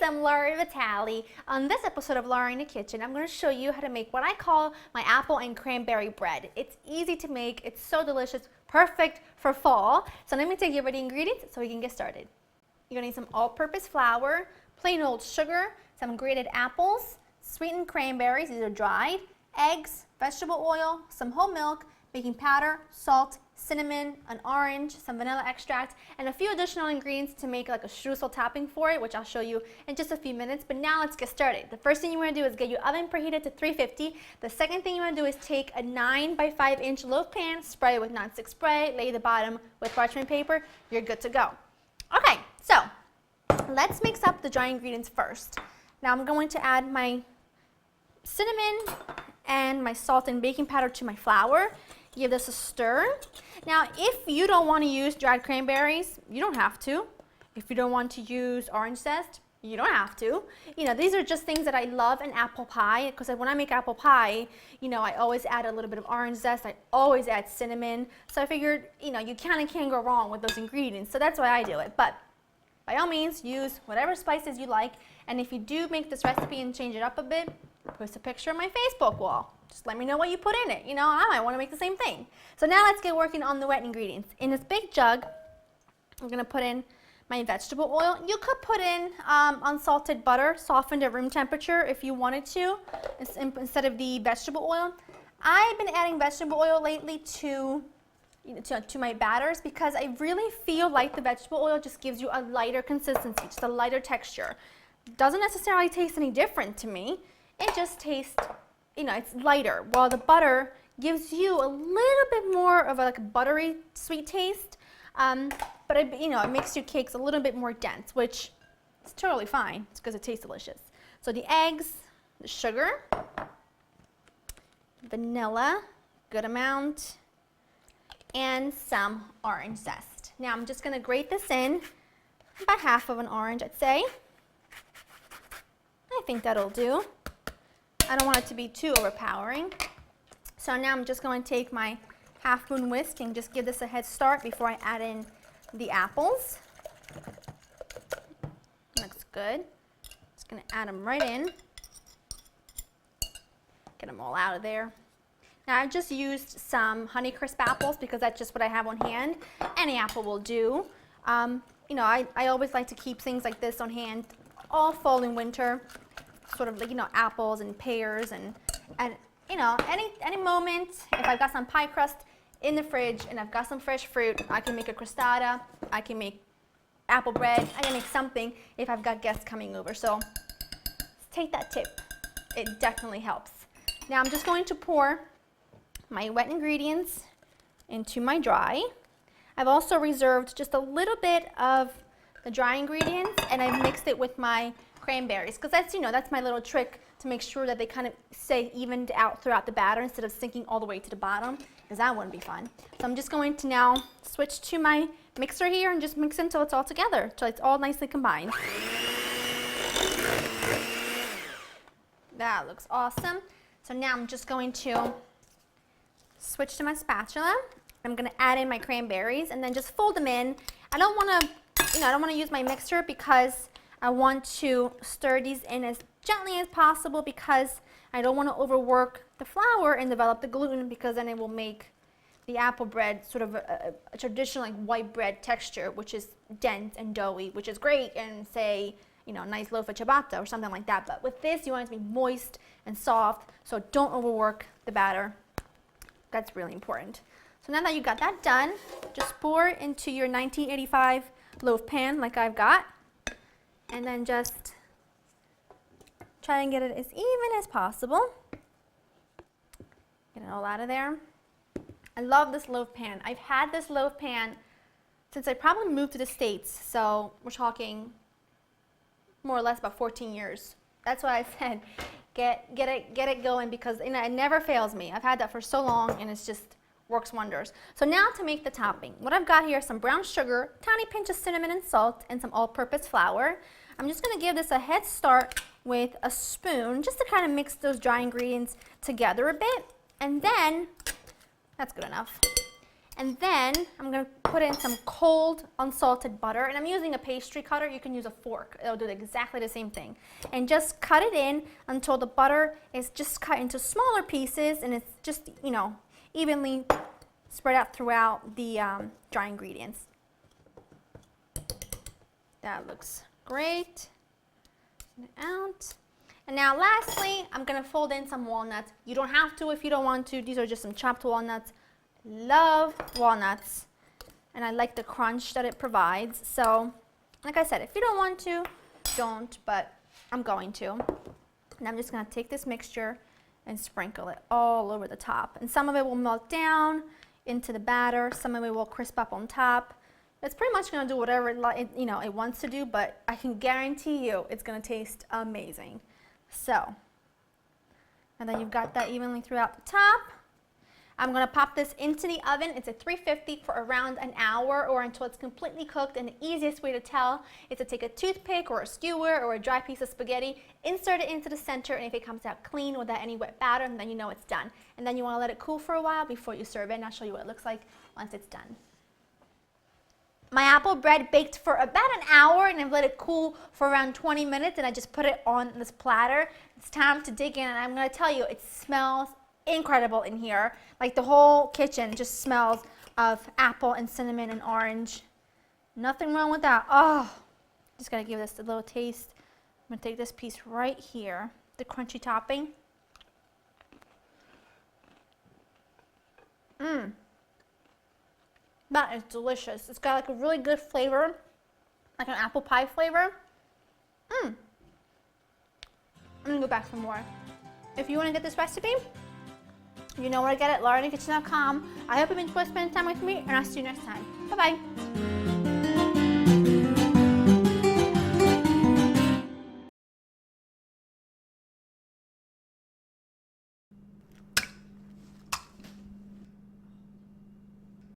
I'm Laura Vitale. On this episode of Laura in the Kitchen, I'm going to show you how to make what I call my apple and cranberry bread. It's easy to make, it's so delicious, perfect for fall. So let me take you over the ingredients so we can get started. You're going to need some all-purpose flour, plain old sugar, some grated apples, sweetened cranberries, these are dried, eggs, vegetable oil, some whole milk, baking powder, salt, cinnamon, an orange, some vanilla extract, and a few additional ingredients to make like a streusel topping for it, which I'll show you in just a few minutes. But now let's get started. The first thing you want to do is get your oven preheated to 350. The second thing you want to do is take a 9 by 5 inch loaf pan, spray it with nonstick spray, lay the bottom with parchment paper. You're good to go. Okay, so let's mix up the dry ingredients first. Now I'm going to add my cinnamon and my salt and baking powder to my flour. Give this a stir. Now, if you don't want to use dried cranberries, you don't have to. If you don't want to use orange zest, you don't have to. You know, these are just things that I love in apple pie, because when I make apple pie, you know, I always add a little bit of orange zest. I always add cinnamon. So I figured, you know, you kind of can't go wrong with those ingredients. So that's why I do it. But by all means, use whatever spices you like. And if you do make this recipe and change it up a bit, post a picture on my Facebook wall. Just let me know what you put in it. You know, I might want to make the same thing. So now let's get working on the wet ingredients. In this big jug, I'm going to put in my vegetable oil. You could put in unsalted butter, softened at room temperature if you wanted to, instead of the vegetable oil. I've been adding vegetable oil lately to my batters because I really feel like the vegetable oil just gives you a lighter consistency, just a lighter texture. Doesn't necessarily taste any different to me. It just tastes, you know, it's lighter, while the butter gives you a little bit more of a buttery sweet taste, but it makes your cakes a little bit more dense, which is totally fine. It's because it tastes delicious. So the eggs, the sugar, vanilla, good amount, and some orange zest. Now I'm just going to grate this in, about half of an orange, I'd say. I think that'll do. I don't want it to be too overpowering. So now I'm just going to take my half moon whisk and just give this a head start before I add in the apples. Looks good. Just going to add them right in. Get them all out of there. Now I've just used some Honeycrisp apples because that's just what I have on hand. Any apple will do. You know, I always like to keep things like this on hand all fall and winter. Sort of like, you know, apples and pears and you know, any moment, if I've got some pie crust in the fridge and I've got some fresh fruit, I can make a crostata, I can make apple bread, I can make something if I've got guests coming over. So take that tip. It definitely helps. Now I'm just going to pour my wet ingredients into my dry. I've also reserved just a little bit of the dry ingredients and I've mixed it with my cranberries, because that's, you know, that's my little trick to make sure that they kind of stay evened out throughout the batter instead of sinking all the way to the bottom, because that wouldn't be fun. So I'm just going to now switch to my mixer here and just mix it until it's all together, until it's all nicely combined. That looks awesome. So now I'm just going to switch to my spatula. I'm going to add in my cranberries and then just fold them in. I don't want to use my mixer because I want to stir these in as gently as possible because I don't want to overwork the flour and develop the gluten, because then it will make the apple bread sort of a traditional like white bread texture, which is dense and doughy, which is great in, say, you know, a nice loaf of ciabatta or something like that. But with this, you want it to be moist and soft, so don't overwork the batter. That's really important. So now that you got that done, just pour into your 1985 loaf pan like I've got. And then just try and get it as even as possible. Get it all out of there. I love this loaf pan. I've had this loaf pan since I probably moved to the States, so we're talking more or less about 14 years. That's why I said get it going, because, you know, it never fails me. I've had that for so long and it's just works wonders. So now to make the topping. What I've got here is some brown sugar, tiny pinch of cinnamon and salt, and some all-purpose flour. I'm just going to give this a head start with a spoon just to kind of mix those dry ingredients together a bit, and then that's good enough. And then I'm going to put in some cold unsalted butter, and I'm using a pastry cutter. You can use a fork. It'll do exactly the same thing. And just cut it in until the butter is just cut into smaller pieces, and it's just, you know, evenly spread out throughout the dry ingredients. That looks great. Out. And now lastly, I'm going to fold in some walnuts. You don't have to if you don't want to. These are just some chopped walnuts. Love walnuts, and I like the crunch that it provides. So, like I said, if you don't want to, don't, but I'm going to. And I'm just going to take this mixture and sprinkle it all over the top. And some of it will melt down into the batter. Some of it will crisp up on top. It's pretty much going to do whatever it wants to do, but I can guarantee you it's going to taste amazing. So, and then you've got that evenly throughout the top. I'm going to pop this into the oven. It's at 350 for around an hour or until it's completely cooked. And the easiest way to tell is to take a toothpick or a skewer or a dry piece of spaghetti, insert it into the center, and if it comes out clean without any wet batter, then you know it's done. And then you want to let it cool for a while before you serve it, and I'll show you what it looks like once it's done. My apple bread baked for about an hour, and I've let it cool for around 20 minutes, and I just put it on this platter. It's time to dig in, and I'm going to tell you, it smells incredible in here. Like the whole kitchen just smells of apple and cinnamon and orange. Nothing wrong with that. Oh, just gotta give this a little taste. I'm gonna take this piece right here, the crunchy topping. That is delicious. It's got like a really good flavor, like an apple pie flavor. I'm gonna go back for more. If you wanna get this recipe, you know where to get it, laurenkitchen.com. I hope you've enjoyed spending time with me, and I'll see you next time. Bye-bye.